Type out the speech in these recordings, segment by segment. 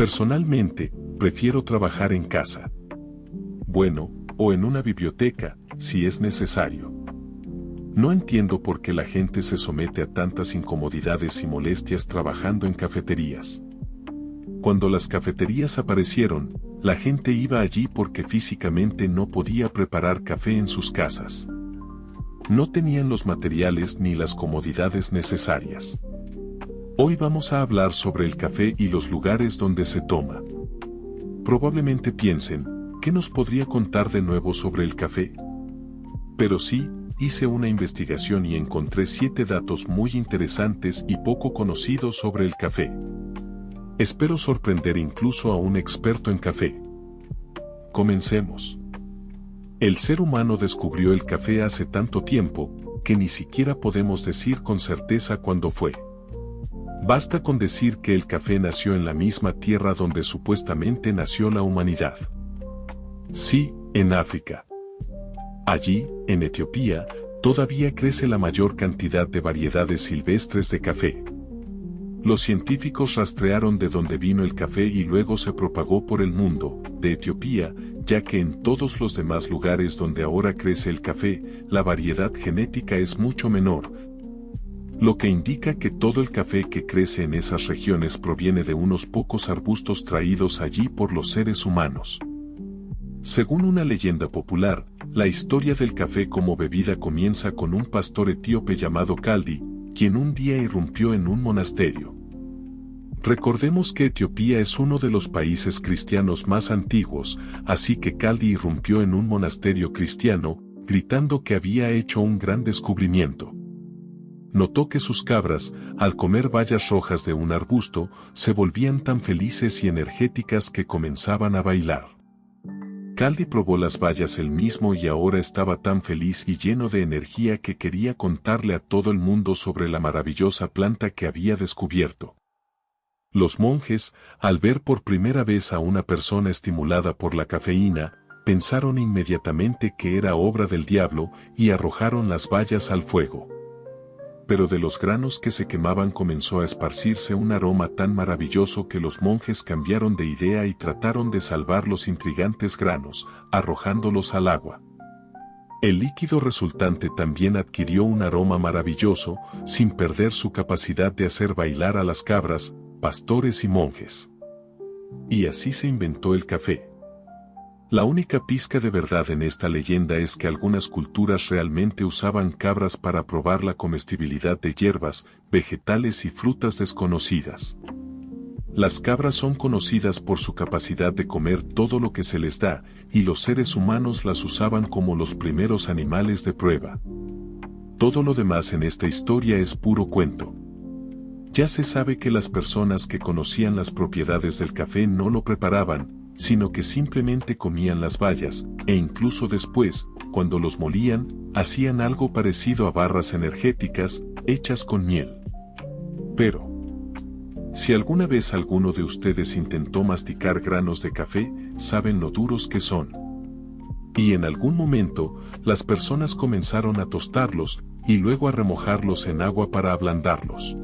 Personalmente, prefiero trabajar en casa. Bueno, o en una biblioteca, si es necesario. No entiendo por qué la gente se somete a tantas incomodidades y molestias trabajando en cafeterías. Cuando las cafeterías aparecieron, la gente iba allí porque físicamente no podía preparar café en sus casas. No tenían los materiales ni las comodidades necesarias. Hoy vamos a hablar sobre el café y los lugares donde se toma. Probablemente piensen, ¿qué nos podría contar de nuevo sobre el café? Pero sí, hice una investigación y encontré 7 datos muy interesantes y poco conocidos sobre el café. Espero sorprender incluso a un experto en café. Comencemos. El ser humano descubrió el café hace tanto tiempo, que ni siquiera podemos decir con certeza cuándo fue. Basta con decir que el café nació en la misma tierra donde supuestamente nació la humanidad. Sí, en África. Allí, en Etiopía, todavía crece la mayor cantidad de variedades silvestres de café. Los científicos rastrearon de dónde vino el café y luego se propagó por el mundo, de Etiopía, ya que en todos los demás lugares donde ahora crece el café, la variedad genética es mucho menor, lo que indica que todo el café que crece en esas regiones proviene de unos pocos arbustos traídos allí por los seres humanos. Según una leyenda popular, la historia del café como bebida comienza con un pastor etíope llamado Kaldi, quien un día irrumpió en un monasterio. Recordemos que Etiopía es uno de los países cristianos más antiguos, así que Kaldi irrumpió en un monasterio cristiano, gritando que había hecho un gran descubrimiento. Notó que sus cabras, al comer bayas rojas de un arbusto, se volvían tan felices y energéticas que comenzaban a bailar. Kaldi probó las bayas él mismo y ahora estaba tan feliz y lleno de energía que quería contarle a todo el mundo sobre la maravillosa planta que había descubierto. Los monjes, al ver por primera vez a una persona estimulada por la cafeína, pensaron inmediatamente que era obra del diablo y arrojaron las bayas al fuego. Pero de los granos que se quemaban comenzó a esparcirse un aroma tan maravilloso que los monjes cambiaron de idea y trataron de salvar los intrigantes granos, arrojándolos al agua. El líquido resultante también adquirió un aroma maravilloso, sin perder su capacidad de hacer bailar a las cabras, pastores y monjes. Y así se inventó el café. La única pizca de verdad en esta leyenda es que algunas culturas realmente usaban cabras para probar la comestibilidad de hierbas, vegetales y frutas desconocidas. Las cabras son conocidas por su capacidad de comer todo lo que se les da, y los seres humanos las usaban como los primeros animales de prueba. Todo lo demás en esta historia es puro cuento. Ya se sabe que las personas que conocían las propiedades del café no lo preparaban, sino que simplemente comían las bayas, e incluso después, cuando los molían, hacían algo parecido a barras energéticas, hechas con miel. Pero, si alguna vez alguno de ustedes intentó masticar granos de café, saben lo duros que son. Y en algún momento, las personas comenzaron a tostarlos, y luego a remojarlos en agua para ablandarlos.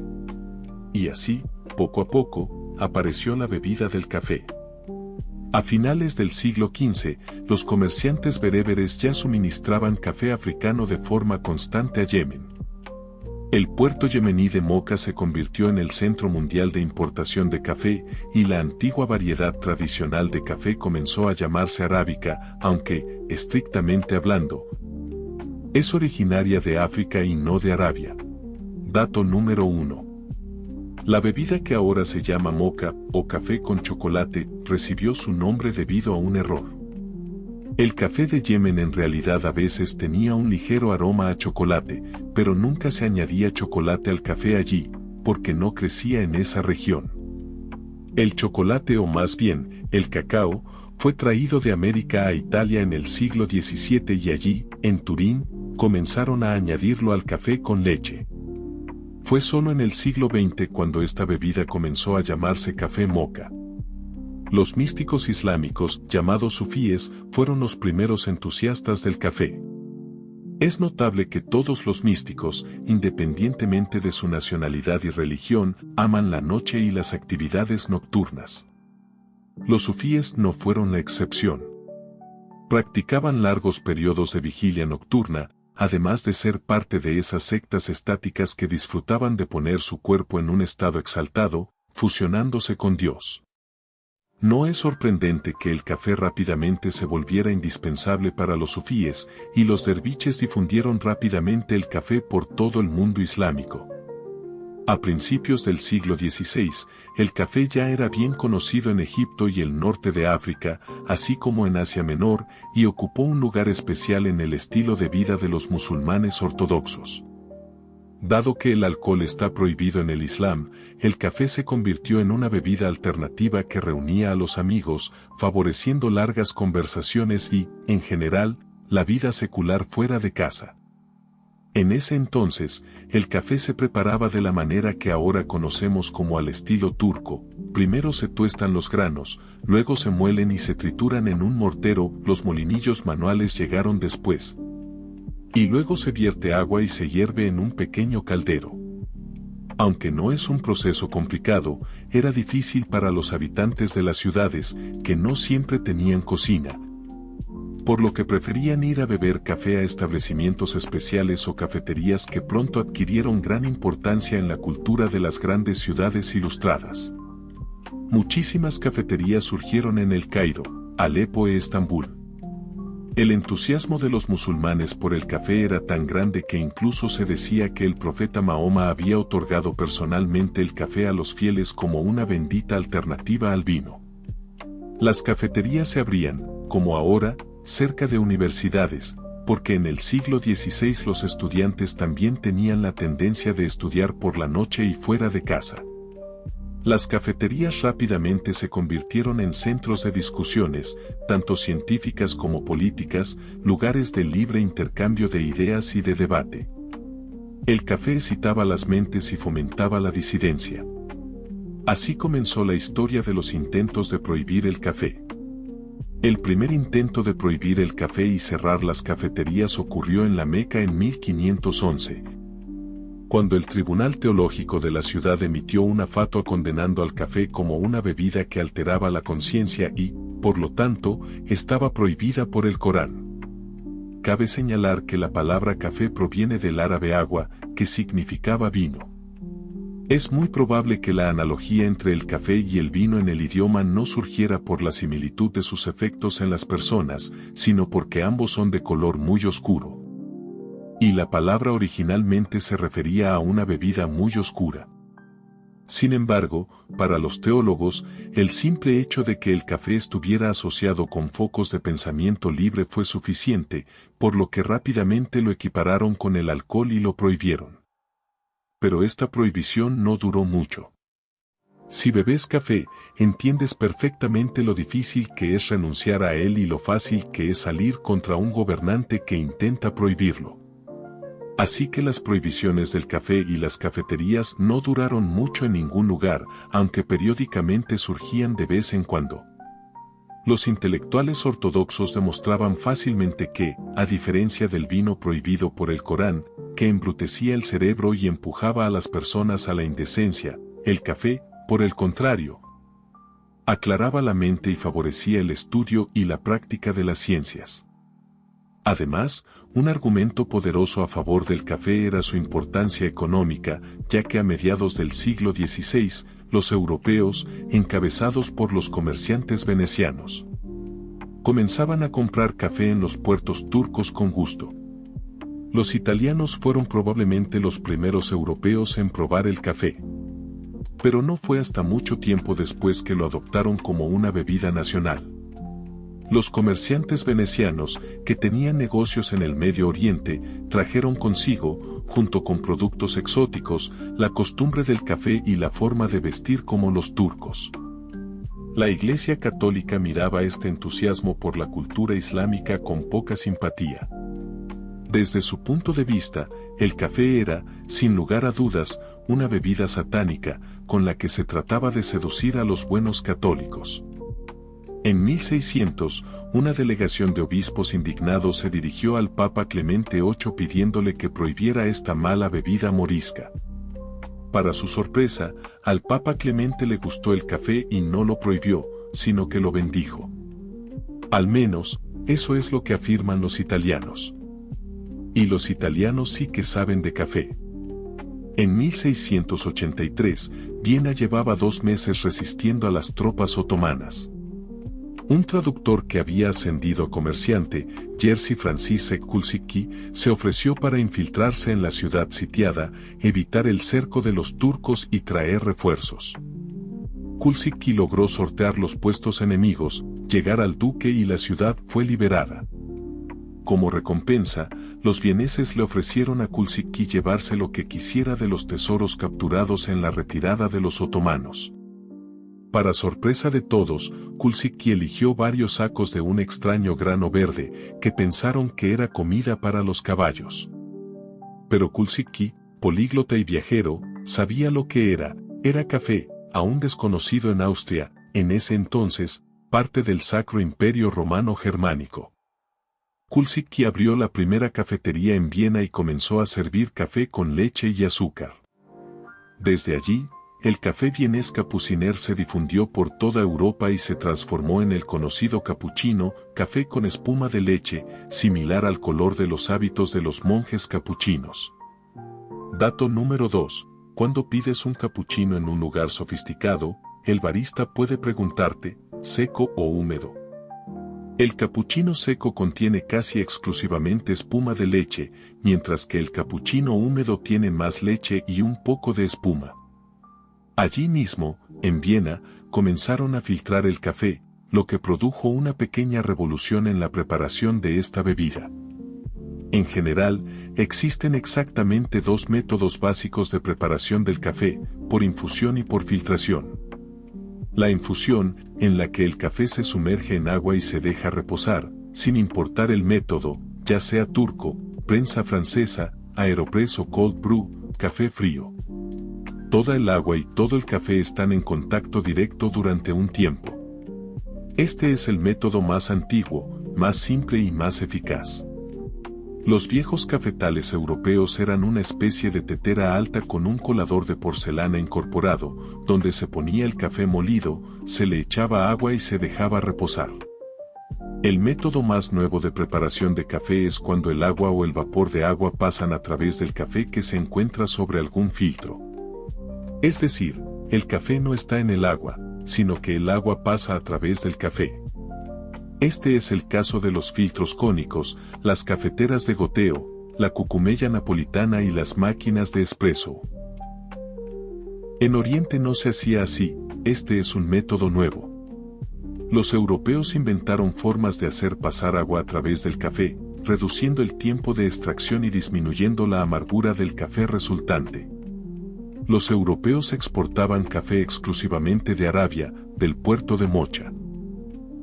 Y así, poco a poco, apareció la bebida del café. A finales del siglo XV, los comerciantes bereberes ya suministraban café africano de forma constante a Yemen. El puerto yemení de Moca se convirtió en el centro mundial de importación de café, y la antigua variedad tradicional de café comenzó a llamarse arábica, aunque, estrictamente hablando, es originaria de África y no de Arabia. Dato número 1. La bebida que ahora se llama moca, o café con chocolate, recibió su nombre debido a un error. El café de Yemen en realidad a veces tenía un ligero aroma a chocolate, pero nunca se añadía chocolate al café allí, porque no crecía en esa región. El chocolate, o más bien, el cacao, fue traído de América a Italia en el siglo XVII y allí, en Turín, comenzaron a añadirlo al café con leche. Fue solo en el siglo XX cuando esta bebida comenzó a llamarse café moca. Los místicos islámicos, llamados sufíes, fueron los primeros entusiastas del café. Es notable que todos los místicos, independientemente de su nacionalidad y religión, aman la noche y las actividades nocturnas. Los sufíes no fueron la excepción. Practicaban largos periodos de vigilia nocturna, además de ser parte de esas sectas estáticas que disfrutaban de poner su cuerpo en un estado exaltado, fusionándose con Dios. No es sorprendente que el café rápidamente se volviera indispensable para los sufíes, y los derviches difundieron rápidamente el café por todo el mundo islámico. A principios del siglo XVI, el café ya era bien conocido en Egipto y el norte de África, así como en Asia Menor, y ocupó un lugar especial en el estilo de vida de los musulmanes ortodoxos. Dado que el alcohol está prohibido en el Islam, el café se convirtió en una bebida alternativa que reunía a los amigos, favoreciendo largas conversaciones y, en general, la vida secular fuera de casa. En ese entonces, el café se preparaba de la manera que ahora conocemos como al estilo turco. Primero se tuestan los granos, luego se muelen y se trituran en un mortero, los molinillos manuales llegaron después. Y luego se vierte agua y se hierve en un pequeño caldero. Aunque no es un proceso complicado, era difícil para los habitantes de las ciudades, que no siempre tenían cocina, por lo que preferían ir a beber café a establecimientos especiales o cafeterías que pronto adquirieron gran importancia en la cultura de las grandes ciudades ilustradas. Muchísimas cafeterías surgieron en El Cairo, Alepo e Estambul. El entusiasmo de los musulmanes por el café era tan grande que incluso se decía que el profeta Mahoma había otorgado personalmente el café a los fieles como una bendita alternativa al vino. Las cafeterías se abrían, como ahora, cerca de universidades, porque en el siglo XVI los estudiantes también tenían la tendencia de estudiar por la noche y fuera de casa. Las cafeterías rápidamente se convirtieron en centros de discusiones, tanto científicas como políticas, lugares de libre intercambio de ideas y de debate. El café excitaba las mentes y fomentaba la disidencia. Así comenzó la historia de los intentos de prohibir el café. El primer intento de prohibir el café y cerrar las cafeterías ocurrió en la Meca en 1511. Cuando el Tribunal Teológico de la ciudad emitió una fatua condenando al café como una bebida que alteraba la conciencia y, por lo tanto, estaba prohibida por el Corán. Cabe señalar que la palabra café proviene del árabe agua, que significaba vino. Es muy probable que la analogía entre el café y el vino en el idioma no surgiera por la similitud de sus efectos en las personas, sino porque ambos son de color muy oscuro. Y la palabra originalmente se refería a una bebida muy oscura. Sin embargo, para los teólogos, el simple hecho de que el café estuviera asociado con focos de pensamiento libre fue suficiente, por lo que rápidamente lo equipararon con el alcohol y lo prohibieron. Pero esta prohibición no duró mucho. Si bebes café, entiendes perfectamente lo difícil que es renunciar a él y lo fácil que es salir contra un gobernante que intenta prohibirlo. Así que las prohibiciones del café y las cafeterías no duraron mucho en ningún lugar, aunque periódicamente surgían de vez en cuando. Los intelectuales ortodoxos demostraban fácilmente que, a diferencia del vino prohibido por el Corán, que embrutecía el cerebro y empujaba a las personas a la indecencia, el café, por el contrario, aclaraba la mente y favorecía el estudio y la práctica de las ciencias. Además, un argumento poderoso a favor del café era su importancia económica, ya que a mediados del siglo XVI, los europeos, encabezados por los comerciantes venecianos, comenzaban a comprar café en los puertos turcos con gusto. Los italianos fueron probablemente los primeros europeos en probar el café. Pero no fue hasta mucho tiempo después que lo adoptaron como una bebida nacional. Los comerciantes venecianos, que tenían negocios en el Medio Oriente, trajeron consigo, junto con productos exóticos, la costumbre del café y la forma de vestir como los turcos. La Iglesia Católica miraba este entusiasmo por la cultura islámica con poca simpatía. Desde su punto de vista, el café era, sin lugar a dudas, una bebida satánica, con la que se trataba de seducir a los buenos católicos. En 1600, una delegación de obispos indignados se dirigió al Papa Clemente VIII pidiéndole que prohibiera esta mala bebida morisca. Para su sorpresa, al Papa Clemente le gustó el café y no lo prohibió, sino que lo bendijo. Al menos, eso es lo que afirman los italianos. Y los italianos sí que saben de café. En 1683, Viena llevaba 2 meses resistiendo a las tropas otomanas. Un traductor que había ascendido a comerciante, Jerzy František Kulczycki, se ofreció para infiltrarse en la ciudad sitiada, evitar el cerco de los turcos y traer refuerzos. Kulczycki logró sortear los puestos enemigos, llegar al duque y la ciudad fue liberada. Como recompensa, los vieneses le ofrecieron a Kulczycki llevarse lo que quisiera de los tesoros capturados en la retirada de los otomanos. Para sorpresa de todos, Kulczycki eligió varios sacos de un extraño grano verde, que pensaron que era comida para los caballos. Pero Kulczycki, políglota y viajero, sabía lo que era café, aún desconocido en Austria, en ese entonces, parte del Sacro Imperio Romano Germánico. Kulczycki abrió la primera cafetería en Viena y comenzó a servir café con leche y azúcar. Desde allí, el café vienés capuciner se difundió por toda Europa y se transformó en el conocido capuchino, café con espuma de leche, similar al color de los hábitos de los monjes capuchinos. Dato número 2. Cuando pides un capuchino en un lugar sofisticado, el barista puede preguntarte, ¿seco o húmedo? El capuchino seco contiene casi exclusivamente espuma de leche, mientras que el capuchino húmedo tiene más leche y un poco de espuma. Allí mismo, en Viena, comenzaron a filtrar el café, lo que produjo una pequeña revolución en la preparación de esta bebida. En general, existen exactamente 2 métodos básicos de preparación del café, por infusión y por filtración. La infusión, en la que el café se sumerge en agua y se deja reposar, sin importar el método, ya sea turco, prensa francesa, aeropress o cold brew, café frío. Toda el agua y todo el café están en contacto directo durante un tiempo. Este es el método más antiguo, más simple y más eficaz. Los viejos cafetales europeos eran una especie de tetera alta con un colador de porcelana incorporado, donde se ponía el café molido, se le echaba agua y se dejaba reposar. El método más nuevo de preparación de café es cuando el agua o el vapor de agua pasan a través del café que se encuentra sobre algún filtro. Es decir, el café no está en el agua, sino que el agua pasa a través del café. Este es el caso de los filtros cónicos, las cafeteras de goteo, la cucumella napolitana y las máquinas de espresso. En Oriente no se hacía así, este es un método nuevo. Los europeos inventaron formas de hacer pasar agua a través del café, reduciendo el tiempo de extracción y disminuyendo la amargura del café resultante. Los europeos exportaban café exclusivamente de Arabia, del puerto de Mocha.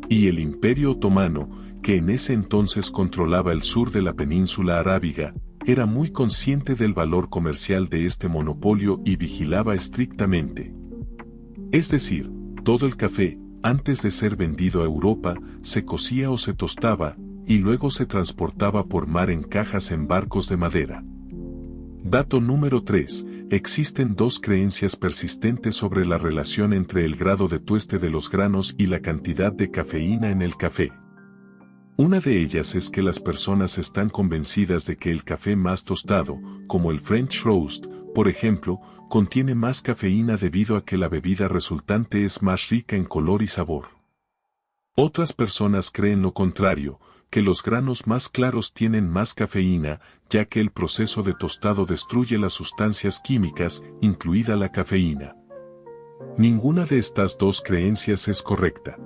Y el Imperio Otomano, que en ese entonces controlaba el sur de la península arábiga, era muy consciente del valor comercial de este monopolio y vigilaba estrictamente. Es decir, todo el café, antes de ser vendido a Europa, se cocía o se tostaba, y luego se transportaba por mar en cajas en barcos de madera. Dato número 3. Existen 2 creencias persistentes sobre la relación entre el grado de tueste de los granos y la cantidad de cafeína en el café. Una de ellas es que las personas están convencidas de que el café más tostado, como el French Roast, por ejemplo, contiene más cafeína debido a que la bebida resultante es más rica en color y sabor. Otras personas creen lo contrario, que los granos más claros tienen más cafeína, ya que el proceso de tostado destruye las sustancias químicas, incluida la cafeína. Ninguna de estas 2 creencias es correcta.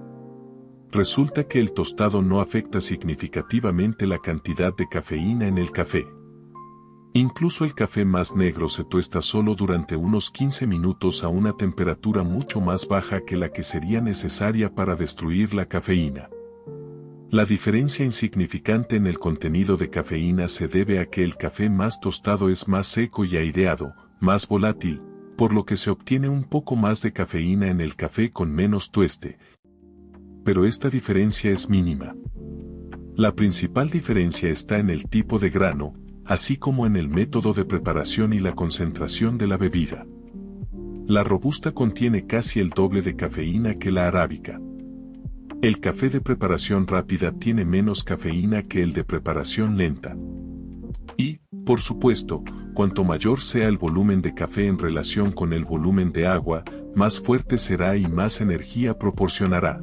Resulta que el tostado no afecta significativamente la cantidad de cafeína en el café. Incluso el café más negro se tuesta solo durante unos 15 minutos a una temperatura mucho más baja que la que sería necesaria para destruir la cafeína. La diferencia insignificante en el contenido de cafeína se debe a que el café más tostado es más seco y aireado, más volátil, por lo que se obtiene un poco más de cafeína en el café con menos tueste. Pero esta diferencia es mínima. La principal diferencia está en el tipo de grano, así como en el método de preparación y la concentración de la bebida. La robusta contiene casi el doble de cafeína que la arábica. El café de preparación rápida tiene menos cafeína que el de preparación lenta. Y, por supuesto, cuanto mayor sea el volumen de café en relación con el volumen de agua, más fuerte será y más energía proporcionará.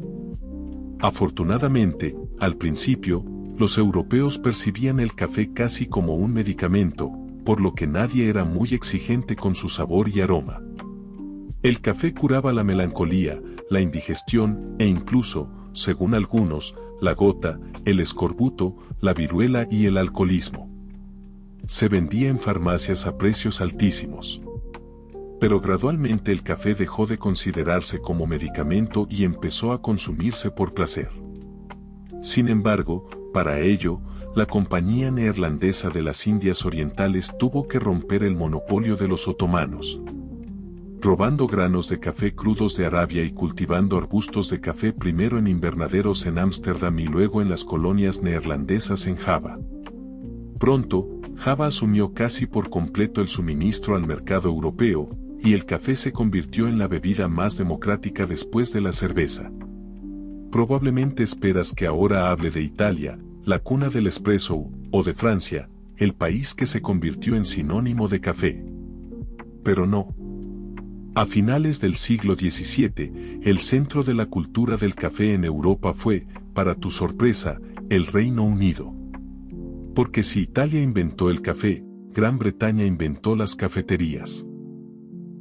Afortunadamente, al principio, los europeos percibían el café casi como un medicamento, por lo que nadie era muy exigente con su sabor y aroma. El café curaba la melancolía, la indigestión e incluso, según algunos, la gota, el escorbuto, la viruela y el alcoholismo. Se vendía en farmacias a precios altísimos. Pero gradualmente el café dejó de considerarse como medicamento y empezó a consumirse por placer. Sin embargo, para ello, la Compañía Neerlandesa de las Indias Orientales tuvo que romper el monopolio de los otomanos. Robando granos de café crudos de Arabia y cultivando arbustos de café primero en invernaderos en Ámsterdam y luego en las colonias neerlandesas en Java. Pronto, Java asumió casi por completo el suministro al mercado europeo, y el café se convirtió en la bebida más democrática después de la cerveza. Probablemente esperas que ahora hable de Italia, la cuna del espresso, o de Francia, el país que se convirtió en sinónimo de café. Pero no. A finales del siglo XVII, el centro de la cultura del café en Europa fue, para tu sorpresa, el Reino Unido. Porque si Italia inventó el café, Gran Bretaña inventó las cafeterías.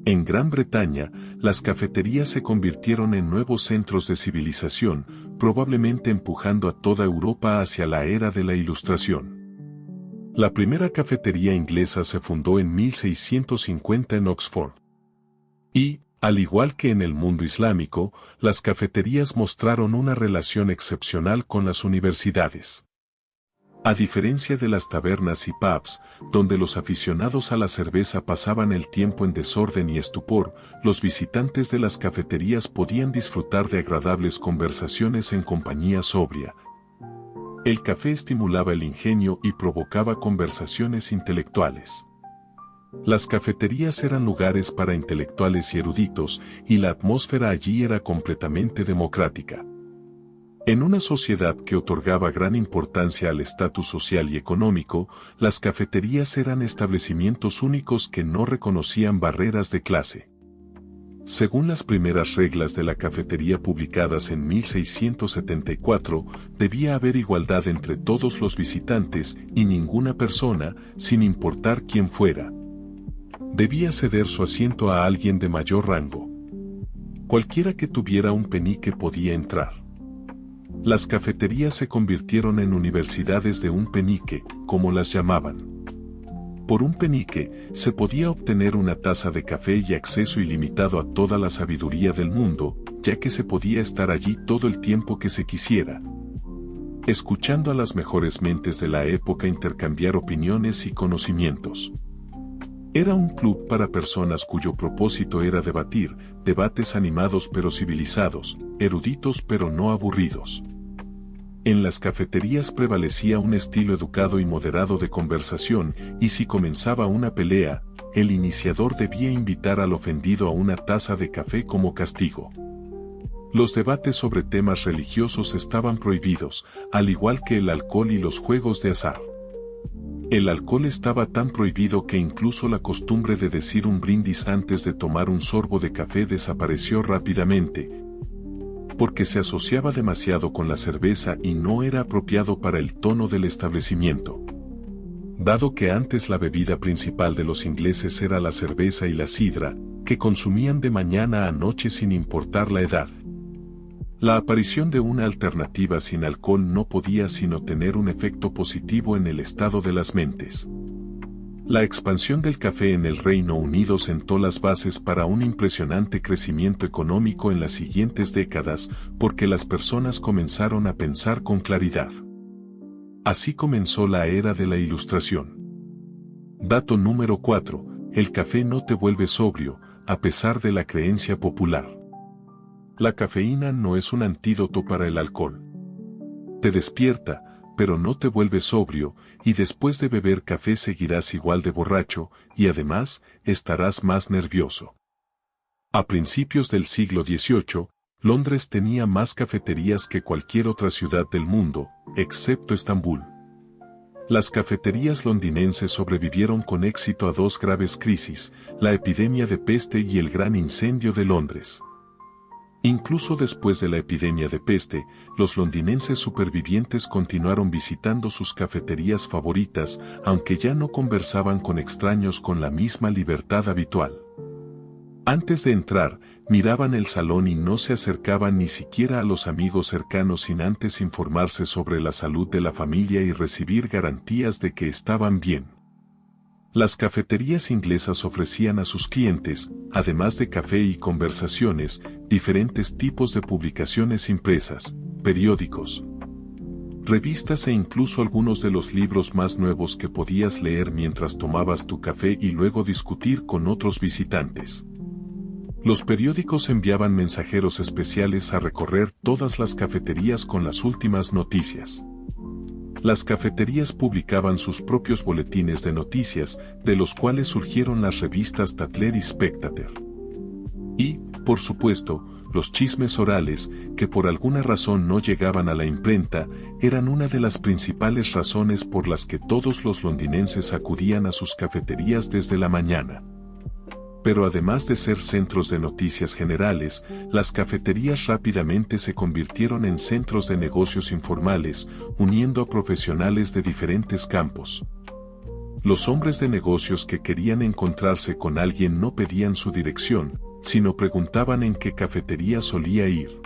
En Gran Bretaña, las cafeterías se convirtieron en nuevos centros de civilización, probablemente empujando a toda Europa hacia la era de la Ilustración. La primera cafetería inglesa se fundó en 1650 en Oxford. Y, al igual que en el mundo islámico, las cafeterías mostraron una relación excepcional con las universidades. A diferencia de las tabernas y pubs, donde los aficionados a la cerveza pasaban el tiempo en desorden y estupor, los visitantes de las cafeterías podían disfrutar de agradables conversaciones en compañía sobria. El café estimulaba el ingenio y provocaba conversaciones intelectuales. Las cafeterías eran lugares para intelectuales y eruditos, y la atmósfera allí era completamente democrática. En una sociedad que otorgaba gran importancia al estatus social y económico, las cafeterías eran establecimientos únicos que no reconocían barreras de clase. Según las primeras reglas de la cafetería publicadas en 1674, debía haber igualdad entre todos los visitantes y ninguna persona, sin importar quién fuera, debía ceder su asiento a alguien de mayor rango. Cualquiera que tuviera un penique podía entrar. Las cafeterías se convirtieron en universidades de un penique, como las llamaban. Por un penique, se podía obtener una taza de café y acceso ilimitado a toda la sabiduría del mundo, ya que se podía estar allí todo el tiempo que se quisiera, escuchando a las mejores mentes de la época intercambiar opiniones y conocimientos. Era un club para personas cuyo propósito era debatir, debates animados pero civilizados, eruditos pero no aburridos. En las cafeterías prevalecía un estilo educado y moderado de conversación, y si comenzaba una pelea, el iniciador debía invitar al ofendido a una taza de café como castigo. Los debates sobre temas religiosos estaban prohibidos, al igual que el alcohol y los juegos de azar. El alcohol estaba tan prohibido que incluso la costumbre de decir un brindis antes de tomar un sorbo de café desapareció rápidamente, porque se asociaba demasiado con la cerveza y no era apropiado para el tono del establecimiento. Dado que antes la bebida principal de los ingleses era la cerveza y la sidra, que consumían de mañana a noche sin importar la edad. La aparición de una alternativa sin alcohol no podía sino tener un efecto positivo en el estado de las mentes. La expansión del café en el Reino Unido sentó las bases para un impresionante crecimiento económico en las siguientes décadas, porque las personas comenzaron a pensar con claridad. Así comenzó la era de la Ilustración. Dato número 4. El café no te vuelve sobrio, a pesar de la creencia popular. La cafeína no es un antídoto para el alcohol. Te despierta, pero no te vuelve sobrio, y después de beber café seguirás igual de borracho, y además, estarás más nervioso. A principios del siglo XVIII, Londres tenía más cafeterías que cualquier otra ciudad del mundo, excepto Estambul. Las cafeterías londinenses sobrevivieron con éxito a dos graves crisis, la epidemia de peste y el gran incendio de Londres. Incluso después de la epidemia de peste, los londinenses supervivientes continuaron visitando sus cafeterías favoritas, aunque ya no conversaban con extraños con la misma libertad habitual. Antes de entrar, miraban el salón y no se acercaban ni siquiera a los amigos cercanos sin antes informarse sobre la salud de la familia y recibir garantías de que estaban bien. Las cafeterías inglesas ofrecían a sus clientes, además de café y conversaciones, diferentes tipos de publicaciones impresas, periódicos, revistas e incluso algunos de los libros más nuevos que podías leer mientras tomabas tu café y luego discutir con otros visitantes. Los periódicos enviaban mensajeros especiales a recorrer todas las cafeterías con las últimas noticias. Las cafeterías publicaban sus propios boletines de noticias, de los cuales surgieron las revistas Tatler y Spectator. Y, por supuesto, los chismes orales, que por alguna razón no llegaban a la imprenta, eran una de las principales razones por las que todos los londinenses acudían a sus cafeterías desde la mañana. Pero además de ser centros de noticias generales, las cafeterías rápidamente se convirtieron en centros de negocios informales, uniendo a profesionales de diferentes campos. Los hombres de negocios que querían encontrarse con alguien no pedían su dirección, sino preguntaban en qué cafetería solía ir.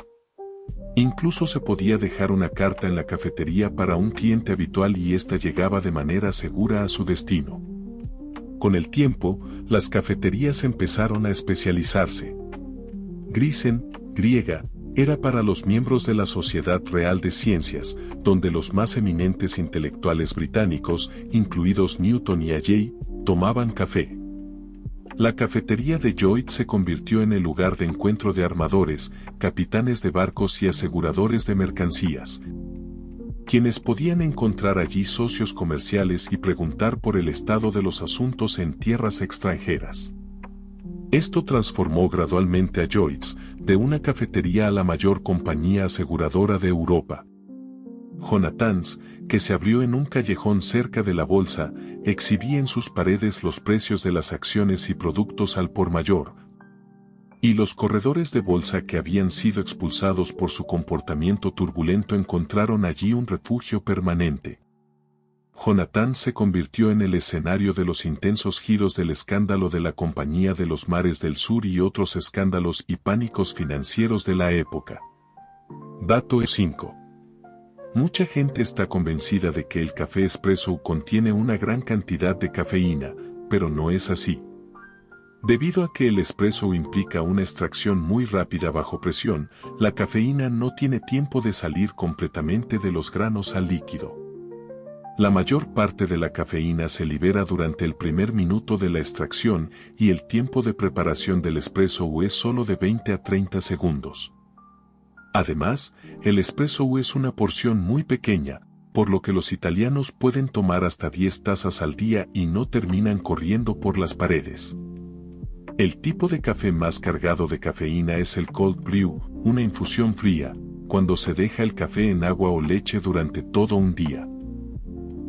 Incluso se podía dejar una carta en la cafetería para un cliente habitual y ésta llegaba de manera segura a su destino. Con el tiempo, las cafeterías empezaron a especializarse. Grisen, griega, era para los miembros de la Sociedad Real de Ciencias, donde los más eminentes intelectuales británicos, incluidos Newton y Halley, tomaban café. La cafetería de Lloyd se convirtió en el lugar de encuentro de armadores, capitanes de barcos y aseguradores de mercancías, quienes podían encontrar allí socios comerciales y preguntar por el estado de los asuntos en tierras extranjeras. Esto transformó gradualmente a Lloyd's de una cafetería a la mayor compañía aseguradora de Europa. Jonathan's, que se abrió en un callejón cerca de la bolsa, exhibía en sus paredes los precios de las acciones y productos al por mayor, y los corredores de bolsa que habían sido expulsados por su comportamiento turbulento encontraron allí un refugio permanente. Jonathan se convirtió en el escenario de los intensos giros del escándalo de la Compañía de los Mares del Sur y otros escándalos y pánicos financieros de la época. Dato 5. Mucha gente está convencida de que el café espresso contiene una gran cantidad de cafeína, pero no es así. Debido a que el espresso implica una extracción muy rápida bajo presión, la cafeína no tiene tiempo de salir completamente de los granos al líquido. La mayor parte de la cafeína se libera durante el primer minuto de la extracción y el tiempo de preparación del espresso es solo de 20 a 30 segundos. Además, el espresso es una porción muy pequeña, por lo que los italianos pueden tomar hasta 10 tazas al día y no terminan corriendo por las paredes. El tipo de café más cargado de cafeína es el cold brew, una infusión fría, cuando se deja el café en agua o leche durante todo un día.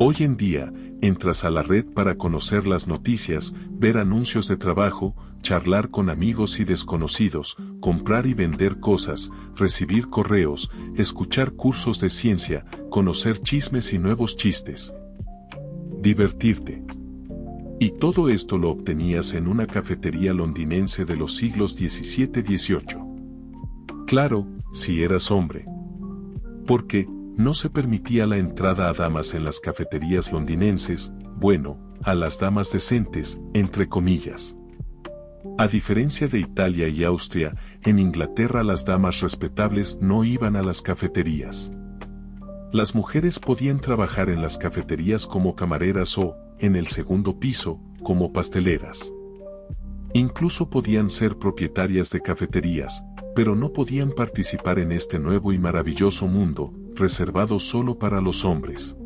Hoy en día, entras a la red para conocer las noticias, ver anuncios de trabajo, charlar con amigos y desconocidos, comprar y vender cosas, recibir correos, escuchar cursos de ciencia, conocer chismes y nuevos chistes. Divertirte. Y todo esto lo obtenías en una cafetería londinense de los siglos XVII-XVIII. Claro, si eras hombre. Porque no se permitía la entrada a damas en las cafeterías londinenses, bueno, a las damas decentes, entre comillas. A diferencia de Italia y Austria, en Inglaterra las damas respetables no iban a las cafeterías. Las mujeres podían trabajar en las cafeterías como camareras o, en el segundo piso, como pasteleras. Incluso podían ser propietarias de cafeterías, pero no podían participar en este nuevo y maravilloso mundo, reservado solo para los hombres.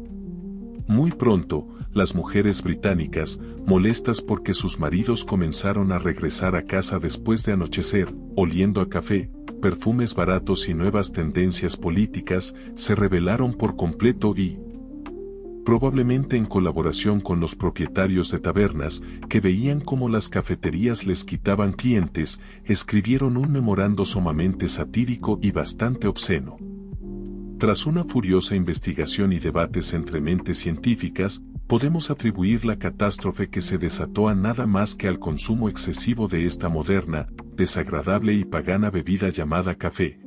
Muy pronto, las mujeres británicas, molestas porque sus maridos comenzaron a regresar a casa después de anochecer, oliendo a café, perfumes baratos y nuevas tendencias políticas se rebelaron por completo y, probablemente en colaboración con los propietarios de tabernas, que veían cómo las cafeterías les quitaban clientes, escribieron un memorando sumamente satírico y bastante obsceno. Tras una furiosa investigación y debates entre mentes científicas, podemos atribuir la catástrofe que se desató a nada más que al consumo excesivo de esta moderna, desagradable y pagana bebida llamada café,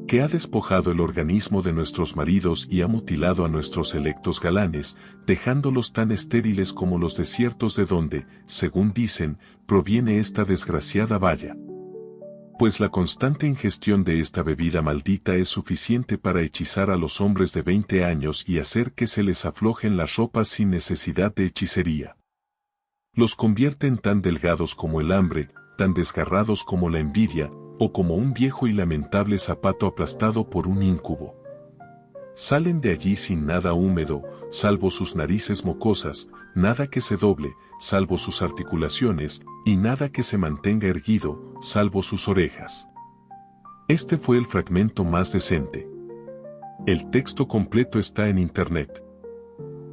que ha despojado el organismo de nuestros maridos y ha mutilado a nuestros selectos galanes, dejándolos tan estériles como los desiertos de donde, según dicen, proviene esta desgraciada valla. Pues la constante ingestión de esta bebida maldita es suficiente para hechizar a los hombres de 20 años y hacer que se les aflojen las ropas sin necesidad de hechicería. Los convierte en tan delgados como el hambre, tan desgarrados como la envidia, o como un viejo y lamentable zapato aplastado por un íncubo. Salen de allí sin nada húmedo, salvo sus narices mocosas, nada que se doble, salvo sus articulaciones, y nada que se mantenga erguido, salvo sus orejas. Este fue el fragmento más decente. El texto completo está en Internet.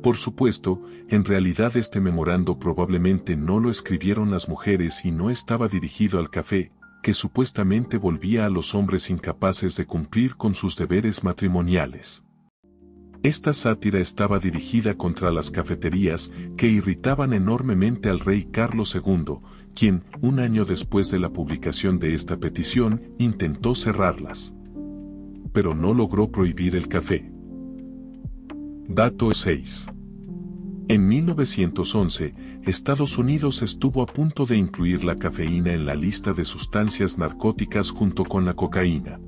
Por supuesto, en realidad este memorando probablemente no lo escribieron las mujeres y no estaba dirigido al café, que supuestamente volvía a los hombres incapaces de cumplir con sus deberes matrimoniales. Esta sátira estaba dirigida contra las cafeterías que irritaban enormemente al rey Carlos II, quien, un año después de la publicación de esta petición, intentó cerrarlas. Pero no logró prohibir el café. Dato 6. En 1911, Estados Unidos estuvo a punto de incluir la cafeína en la lista de sustancias narcóticas junto con la cocaína.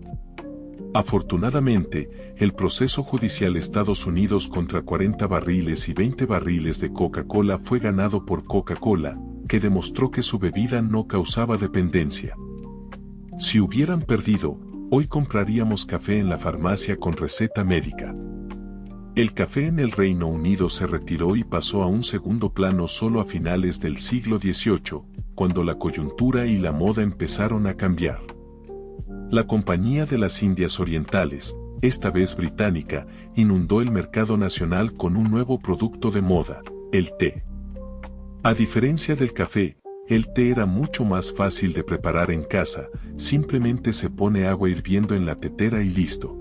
Afortunadamente, el proceso judicial Estados Unidos contra 40 barriles y 20 barriles de Coca-Cola fue ganado por Coca-Cola, que demostró que su bebida no causaba dependencia. Si hubieran perdido, hoy compraríamos café en la farmacia con receta médica. El café en el Reino Unido se retiró y pasó a un segundo plano solo a finales del siglo XVIII, cuando la coyuntura y la moda empezaron a cambiar. La Compañía de las Indias Orientales, esta vez británica, inundó el mercado nacional con un nuevo producto de moda, el té. A diferencia del café, el té era mucho más fácil de preparar en casa, simplemente se pone agua hirviendo en la tetera y listo.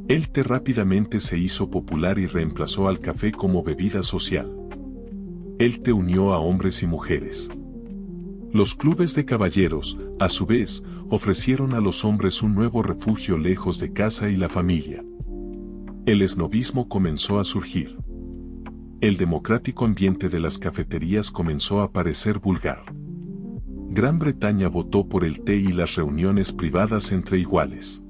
El té rápidamente se hizo popular y reemplazó al café como bebida social. El té unió a hombres y mujeres. Los clubes de caballeros, a su vez, ofrecieron a los hombres un nuevo refugio lejos de casa y la familia. El esnobismo comenzó a surgir. El democrático ambiente de las cafeterías comenzó a parecer vulgar. Gran Bretaña votó por el té y las reuniones privadas entre iguales.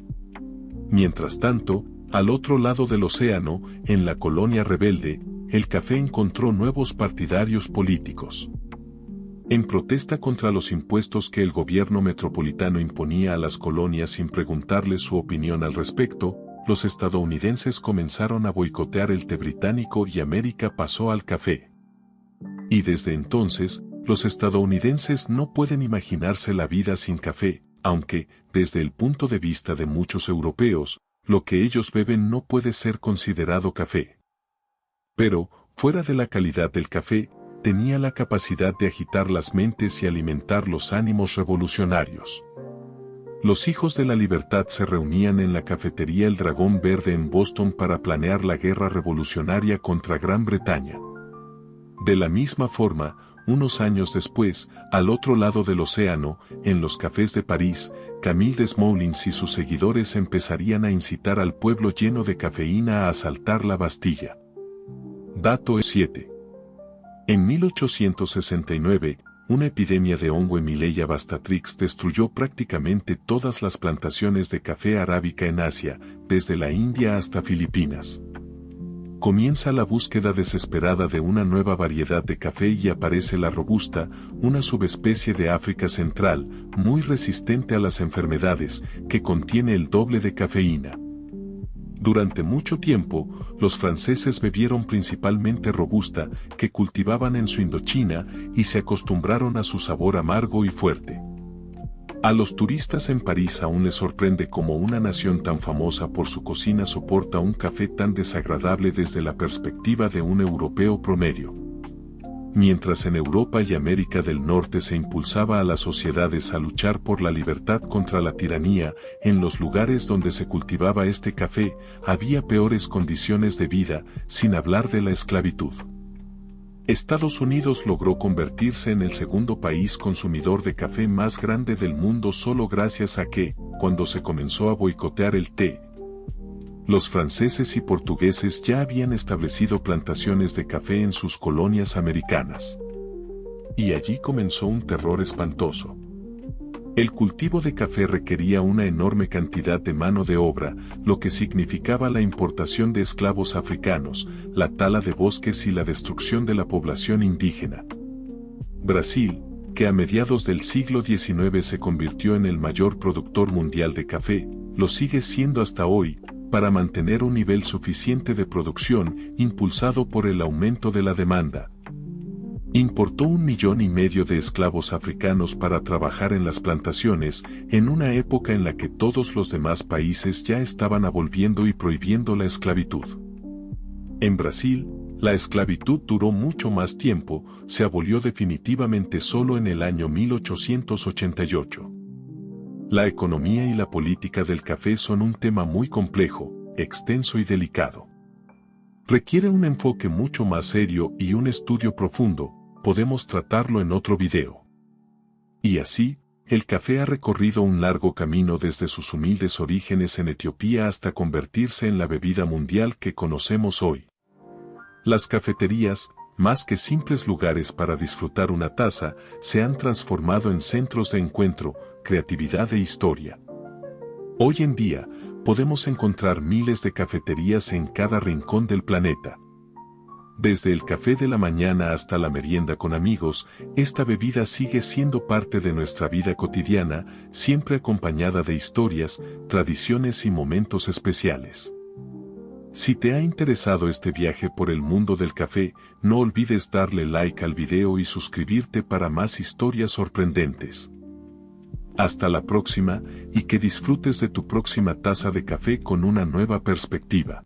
Mientras tanto, al otro lado del océano, en la colonia rebelde, el café encontró nuevos partidarios políticos. En protesta contra los impuestos que el gobierno metropolitano imponía a las colonias sin preguntarles su opinión al respecto, los estadounidenses comenzaron a boicotear el té británico y América pasó al café. Y desde entonces, los estadounidenses no pueden imaginarse la vida sin café, aunque, desde el punto de vista de muchos europeos, lo que ellos beben no puede ser considerado café. Pero, fuera de la calidad del café, tenía la capacidad de agitar las mentes y alimentar los ánimos revolucionarios. Los hijos de la libertad se reunían en la cafetería El Dragón Verde en Boston para planear la guerra revolucionaria contra Gran Bretaña. De la misma forma, unos años después, al otro lado del océano, en los cafés de París, Camille Desmoulins y sus seguidores empezarían a incitar al pueblo lleno de cafeína a asaltar la Bastilla. Dato 7. En 1869, una epidemia de hongo Emileia bastatrix destruyó prácticamente todas las plantaciones de café arábica en Asia, desde la India hasta Filipinas. Comienza la búsqueda desesperada de una nueva variedad de café y aparece la robusta, una subespecie de África Central, muy resistente a las enfermedades, que contiene el doble de cafeína. Durante mucho tiempo, los franceses bebieron principalmente robusta, que cultivaban en su Indochina, y se acostumbraron a su sabor amargo y fuerte. A los turistas en París aún les sorprende cómo una nación tan famosa por su cocina soporta un café tan desagradable desde la perspectiva de un europeo promedio. Mientras en Europa y América del Norte se impulsaba a las sociedades a luchar por la libertad contra la tiranía, en los lugares donde se cultivaba este café, había peores condiciones de vida, sin hablar de la esclavitud. Estados Unidos logró convertirse en el segundo país consumidor de café más grande del mundo solo gracias a que, cuando se comenzó a boicotear el té, los franceses y portugueses ya habían establecido plantaciones de café en sus colonias americanas. Y allí comenzó un terror espantoso. El cultivo de café requería una enorme cantidad de mano de obra, lo que significaba la importación de esclavos africanos, la tala de bosques y la destrucción de la población indígena. Brasil, que a mediados del siglo XIX se convirtió en el mayor productor mundial de café, lo sigue siendo hasta hoy, para mantener un nivel suficiente de producción impulsado por el aumento de la demanda. Importó 1,5 millones de esclavos africanos para trabajar en las plantaciones, en una época en la que todos los demás países ya estaban aboliendo y prohibiendo la esclavitud. En Brasil, la esclavitud duró mucho más tiempo, se abolió definitivamente solo en el año 1888. La economía y la política del café son un tema muy complejo, extenso y delicado. Requiere un enfoque mucho más serio y un estudio profundo. Podemos tratarlo en otro video. Y así, el café ha recorrido un largo camino desde sus humildes orígenes en Etiopía hasta convertirse en la bebida mundial que conocemos hoy. Las cafeterías, más que simples lugares para disfrutar una taza, se han transformado en centros de encuentro, creatividad e historia. Hoy en día, podemos encontrar miles de cafeterías en cada rincón del planeta. Desde el café de la mañana hasta la merienda con amigos, esta bebida sigue siendo parte de nuestra vida cotidiana, siempre acompañada de historias, tradiciones y momentos especiales. Si te ha interesado este viaje por el mundo del café, no olvides darle like al video y suscribirte para más historias sorprendentes. Hasta la próxima, y que disfrutes de tu próxima taza de café con una nueva perspectiva.